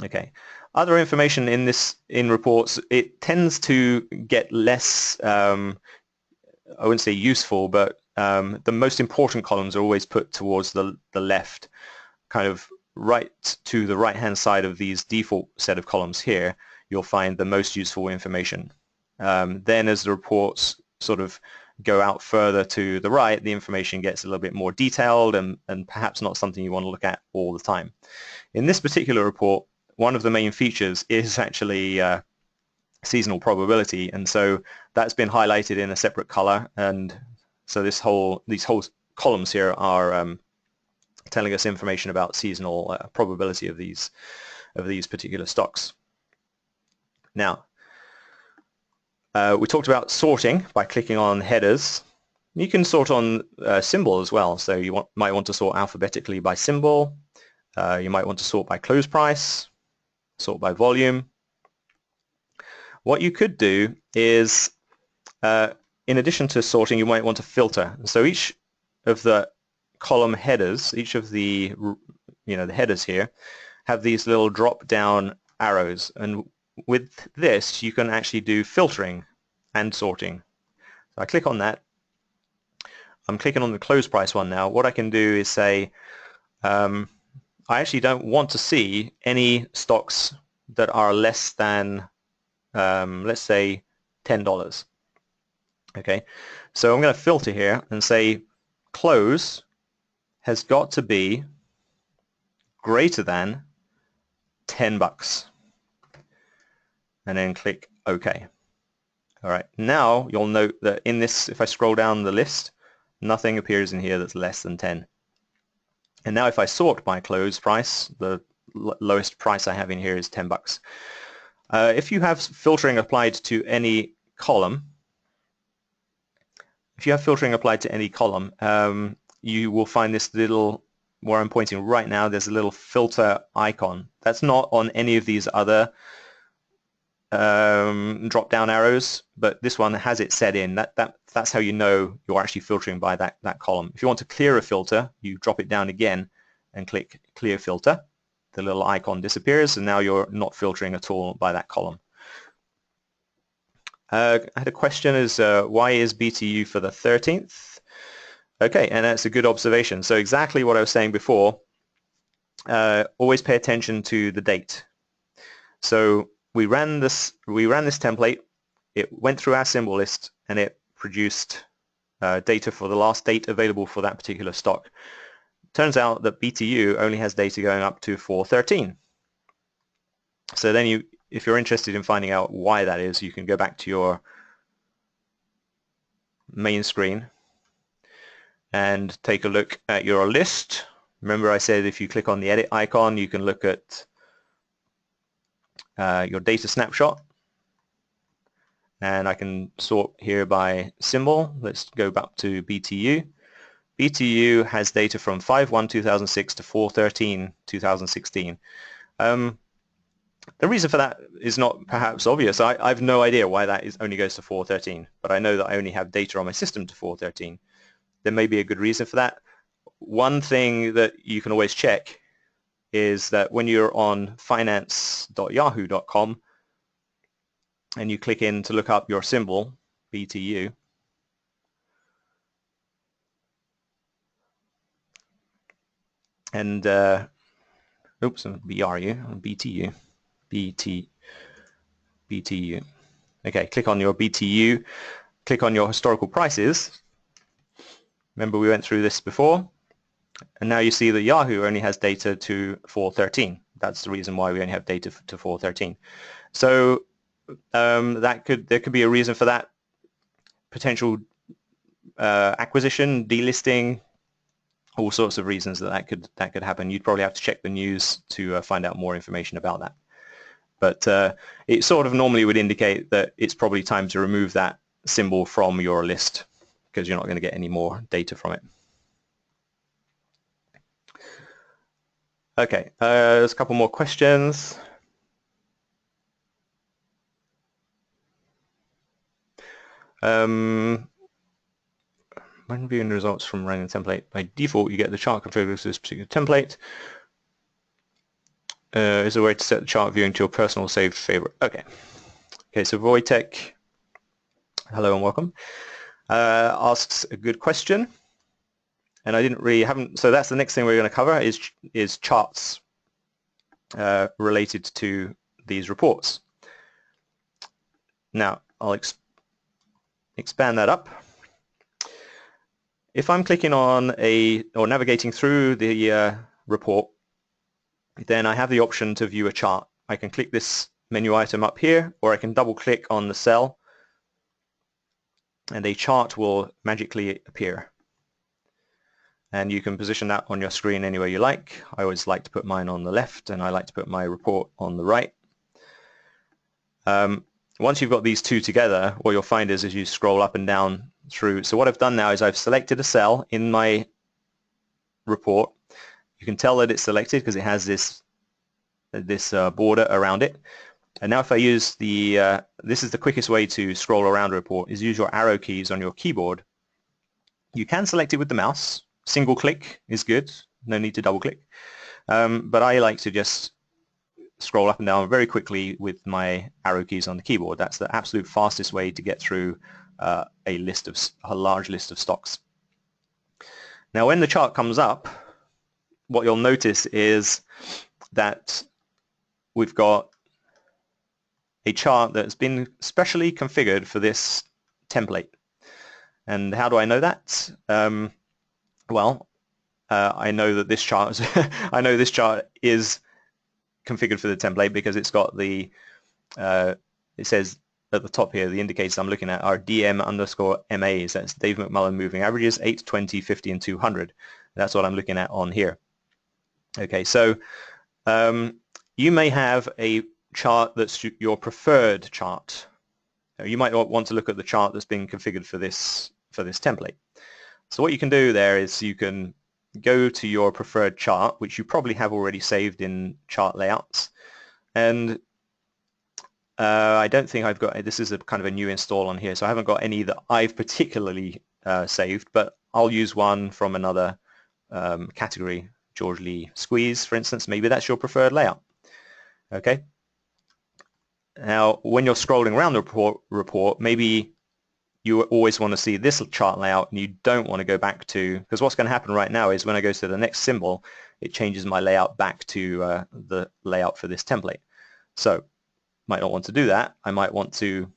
Okay. Other information in reports, it tends to get less, I wouldn't say useful, but the most important columns are always put towards the left, kind of right to the right-hand side of these default set of columns here. You'll find the most useful information. Then as the reports sort of go out further to the right, the information gets a little bit more detailed and perhaps not something you want to look at all the time. In this particular report, one of the main features is actually seasonal probability, and so that's been highlighted in a separate color, and so these whole columns here are telling us information about seasonal probability of these particular stocks. Now, we talked about sorting by clicking on headers. You can sort on symbol as well, so you might want to sort alphabetically by symbol. You might want to sort by close price, sort by volume. What you could do is, in addition to sorting, you might want to filter. So each of the column headers, each of the the headers here, have these little drop-down arrows, and with this you can actually do filtering and sorting. So I click on that. I'm clicking on the close price one now. What I can do is say, I actually don't want to see any stocks that are less than, let's say, $10. Okay, so I'm going to filter here and say close has got to be greater than $10, and then click OK. All right, now you'll note that in this, if I scroll down the list, nothing appears in here that's less than 10. And now if I sort by close price, the lowest price I have in here is $10. If you have filtering applied to any column, you will find this little, where I'm pointing right now, there's a little filter icon. That's not on any of these other drop down arrows, but this one has it set in. That's how you know you're actually filtering by that column. If you want to clear a filter, you drop it down again and click clear filter. The little icon disappears and now you're not filtering at all by that column. I had a question is why is BTU for the 13th? Okay, and that's a good observation. So exactly what I was saying before, always pay attention to the date. So we ran this template, it went through our symbol list and it produced data for the last date available for that particular stock. Turns out that BTU only has data going up to 4/13. So then if you're interested in finding out why that is, you can go back to your main screen and take a look at your list. Remember I said if you click on the edit icon, you can look at your data snapshot. And I can sort here by symbol. Let's go back to BTU. BTU has data from 5/1/2006 to 4/13/2016. The reason for that is not perhaps obvious. I've no idea why that only goes to 4/13, but I know that I only have data on my system to 4/13. There may be a good reason for that. One thing that you can always check is that when you're on finance.yahoo.com and you click in to look up your symbol, BTU, and oops, BRU, BTU, BTU. Okay, click on your BTU, click on your historical prices. Remember we went through this before, and now you see that Yahoo only has data to 4/13. That's the reason why we only have data to 4/13. So there could be a reason for that. Potential acquisition, delisting, all sorts of reasons that could happen. You'd probably have to check the news to find out more information about that. But it sort of normally would indicate that it's probably time to remove that symbol from your list because you're not going to get any more data from it. Okay, there's a couple more questions. When viewing the results from running the template, by default you get the chart configured to this particular template. Is there a way to set the chart viewing to your personal saved favorite? Okay, so Wojtek, hello and welcome, asks a good question, and I haven't. So that's the next thing we're going to cover is charts related to these reports. Now I'll expand that up. If I'm clicking on or navigating through the report, then I have the option to view a chart. I can click this menu item up here, or I can double click on the cell and a chart will magically appear. And you can position that on your screen anywhere you like. I always like to put mine on the left and I like to put my report on the right. Once you've got these two together, what you'll find is as you scroll up and down through, so what I've done now is I've selected a cell in my report. You can tell that it's selected because it has this border around it. And now if I use this is the quickest way to scroll around a report, is use your arrow keys on your keyboard. You can select it with the mouse. Single click is good, no need to double click. But I like to just scroll up and down very quickly with my arrow keys on the keyboard. That's the absolute fastest way to get through a large list of stocks. Now when the chart comes up, what you'll notice is that we've got a chart that's been specially configured for this template. And how do I know that? Well, I know that this chart is configured for the template because it's got the it says at the top here the indicators I'm looking at are DM_MAs. That's Dave McMullen moving averages, 8, 20, 50 and 200. That's what I'm looking at on here. Okay, so you may have a chart that's your preferred chart. You might want to look at the chart that's been configured for this template. So what you can do there is you can go to your preferred chart, which you probably have already saved in chart layouts, and I don't think I've got, this is a kind of a new install on here, so I haven't got any that I've particularly saved, but I'll use one from another category, George Lee Squeeze, for instance. Maybe that's your preferred layout. Okay. Now, when you're scrolling around the report, maybe you always want to see this chart layout and you don't want to go back to, because what's going to happen right now is when I go to the next symbol, it changes my layout back to the layout for this template. So might not want to do that. I might want to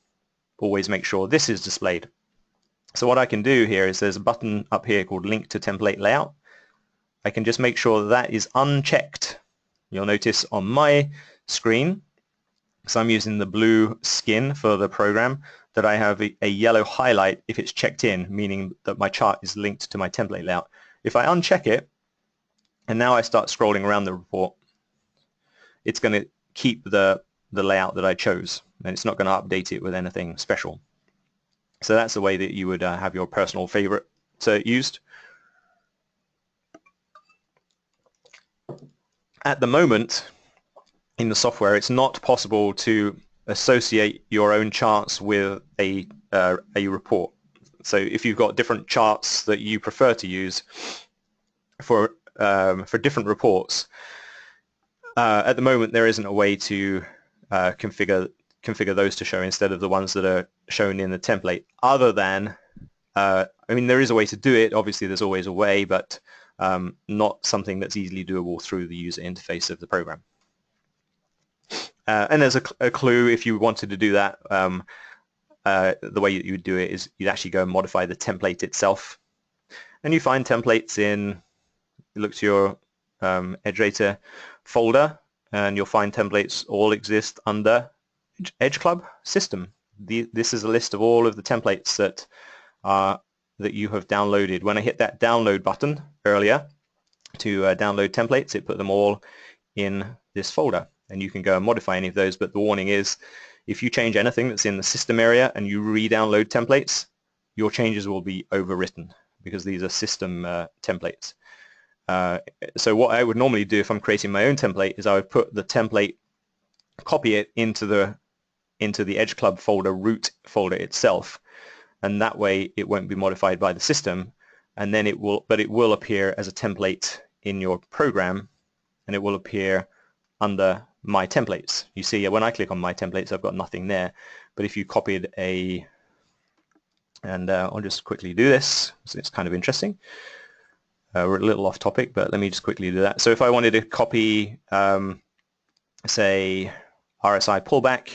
always make sure this is displayed. So what I can do here is there's a button up here called Link to Template Layout. I can just make sure that is unchecked. You'll notice on my screen, because I'm using the blue skin for the program, that I have a yellow highlight if it's checked in, meaning that my chart is linked to my template layout. If I uncheck it, and now I start scrolling around the report, it's going to keep the layout that I chose, and it's not going to update it with anything special. So that's the way that you would have your personal favorite used. At the moment, in the software, it's not possible to associate your own charts with a report. So if you've got different charts that you prefer to use for different reports, at the moment there isn't a way to configure those to show instead of the ones that are shown in the template. Other than, I mean, there is a way to do it. Obviously, there's always a way, but not something that's easily doable through the user interface of the program. And there's a clue if you wanted to do that. The way you would do it is you'd actually go and modify the template itself. And you find templates in, look to your EdgeRater folder, and you'll find templates all exist under Edge Club System. This is a list of all of the templates that you have downloaded. When I hit that download button earlier to download templates, it put them all in this folder. And you can go and modify any of those, but the warning is if you change anything that's in the system area and you re-download templates, your changes will be overwritten because these are system templates. So what I would normally do if I'm creating my own template is I would put the template, copy it into the Edge Club folder, root folder itself, and that way it won't be modified by the system, and then it will appear as a template in your program, and it will appear under my templates. You see, when I click on my templates, I've got nothing there. But if you copied and I'll just quickly do this, so it's kind of interesting. We're a little off topic, but let me just quickly do that. So if I wanted to copy, say, RSI pullback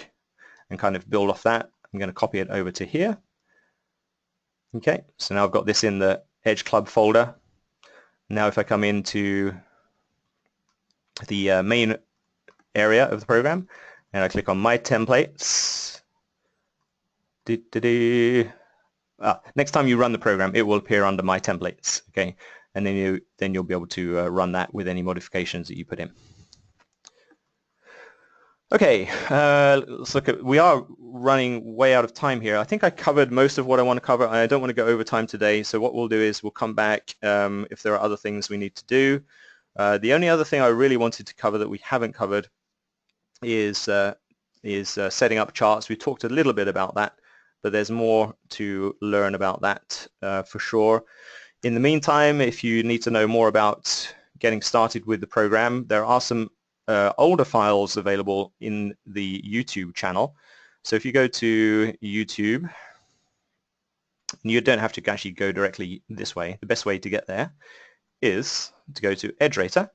and kind of build off that, I'm going to copy it over to here. Okay, so now I've got this in the Edge Club folder. Now if I come into the main area of the program and I click on my templates, next time you run the program it will appear under my templates, okay, and then you'll be able to run that with any modifications that you put in. Okay, let's look at, we are running way out of time here. I think I covered most of what I want to cover. I don't want to go over time today, so what we'll do is we'll come back if there are other things we need to do. The only other thing I really wanted to cover that we haven't covered is setting up charts. We talked a little bit about that, but there's more to learn about that for sure. In the meantime, if you need to know more about getting started with the program, there are some older files available in the YouTube channel. So if you go to YouTube, you don't have to actually go directly this way. The best way to get there is to go to EdgeRater,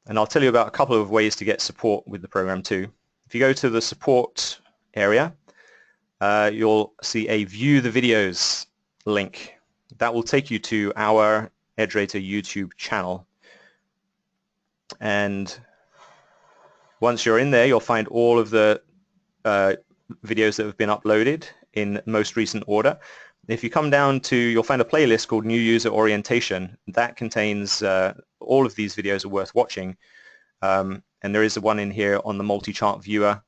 and I'll tell you about a couple of ways to get support with the program too. If you go to the support area, you'll see a view the videos link. That will take you to our EdgeRater YouTube channel, and once you're in there you'll find all of the videos that have been uploaded in most recent order. If you come down to, you'll find a playlist called New User Orientation. That contains all of these videos are worth watching, and there is one in here on the multi-chart viewer,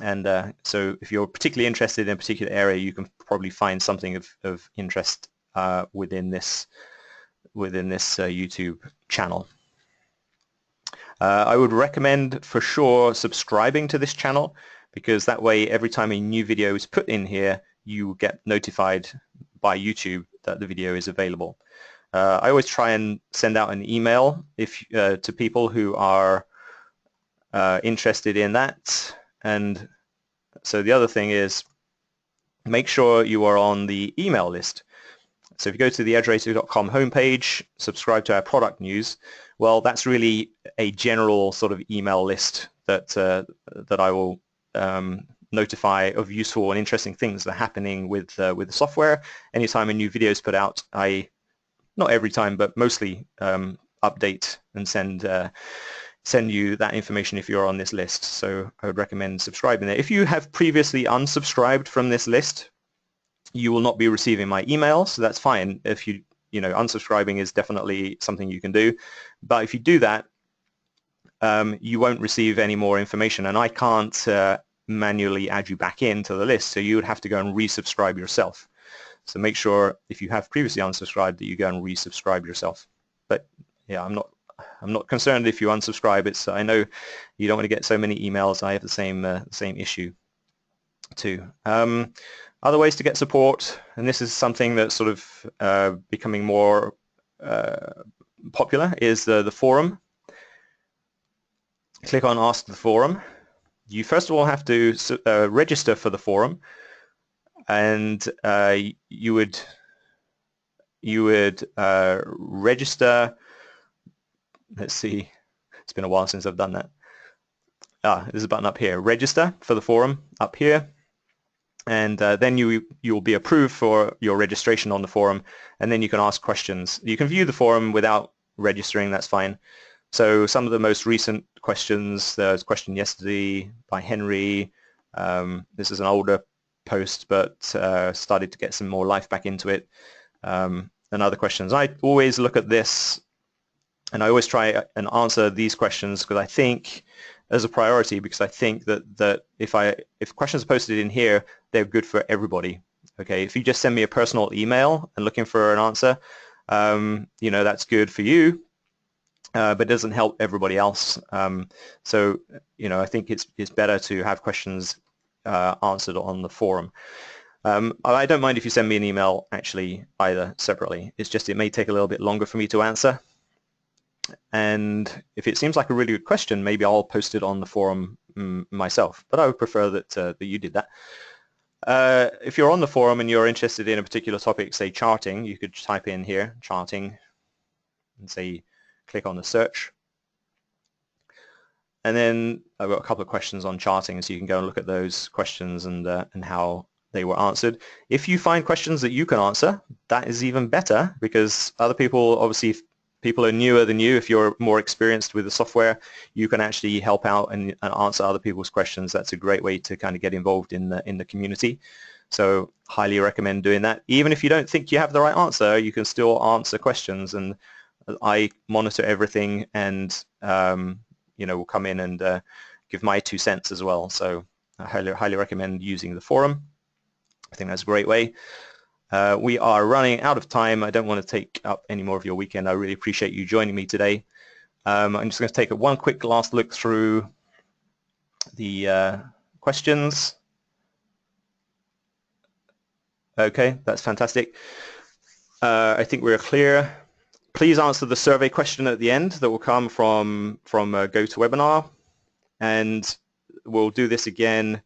and so if you're particularly interested in a particular area you can probably find something of interest within this YouTube channel. I would recommend for sure subscribing to this channel, because that way every time a new video is put in here, you get notified by YouTube that the video is available. I always try and send out an email to people who are interested in that. And so the other thing is, make sure you are on the email list. So if you go to the EdgeRater.com homepage, subscribe to our product news, well, that's really a general sort of email list that that I will notify of useful and interesting things that are happening with the software. Anytime a new video is put out, not every time, but mostly update and send you that information if you're on this list. So I would recommend subscribing there. If you have previously unsubscribed from this list, you will not be receiving my emails, so that's fine. If you know, unsubscribing is definitely something you can do, but if you do that, you won't receive any more information, and I can't manually add you back into the list, so you would have to go and resubscribe yourself. So make sure if you have previously unsubscribed that you go and resubscribe yourself. But yeah, I'm not concerned if you unsubscribe. I know you don't want to get so many emails. I have the same issue too. Other ways to get support, and this is something that's sort of becoming more popular, is the forum. Click on Ask the Forum. You first of all have to register for the forum, and you would register. Let's see, it's been a while since I've done that. There's a button up here, register for the forum up here, and then you will be approved for your registration on the forum, and then you can ask questions. You can view the forum without registering, that's fine. So some of the most recent questions, there was a question yesterday by Henry. This is an older post, but started to get some more life back into it. And other questions. I always look at this, and I always try and answer these questions because I think as a priority, because I think that if questions are posted in here, they're good for everybody. Okay, if you just send me a personal email and looking for an answer, you know, that's good for you, but it doesn't help everybody else. So, you know, I think it's better to have questions answered on the forum. I don't mind if you send me an email actually either separately. It's just it may take a little bit longer for me to answer. And if it seems like a really good question, maybe I'll post it on the forum myself. But I would prefer that you did that. If you're on the forum and you're interested in a particular topic, say charting, you could type in here, charting, and say, click on the search. And then I've got a couple of questions on charting, so you can go and look at those questions and how they were answered. If you find questions that you can answer, that is even better, because other people, obviously, if people are newer than you, if you're more experienced with the software, you can actually help out and answer other people's questions. That's a great way to kind of get involved in the community. So highly recommend doing that. Even if you don't think you have the right answer, you can still answer questions, and I monitor everything, and you know, will come in and give my 2 cents as well. So I highly recommend using the forum. I think that's a great way. We are running out of time. I don't want to take up any more of your weekend. I really appreciate you joining me today. I'm just going to take one quick last look through the questions. Okay, that's fantastic. I think we're clear. Please answer the survey question at the end that will come from GoToWebinar, and we'll do this again.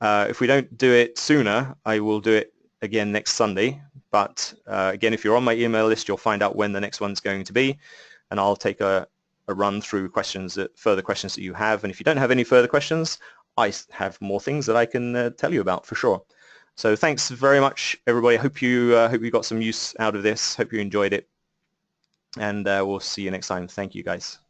If we don't do it sooner, I will do it again next Sunday. But again, if you're on my email list, you'll find out when the next one's going to be, and I'll take a run through questions, further questions that you have. And if you don't have any further questions, I have more things that I can tell you about for sure. So thanks very much, everybody. I hope you got some use out of this. Hope you enjoyed it. And we'll see you next time. Thank you, guys.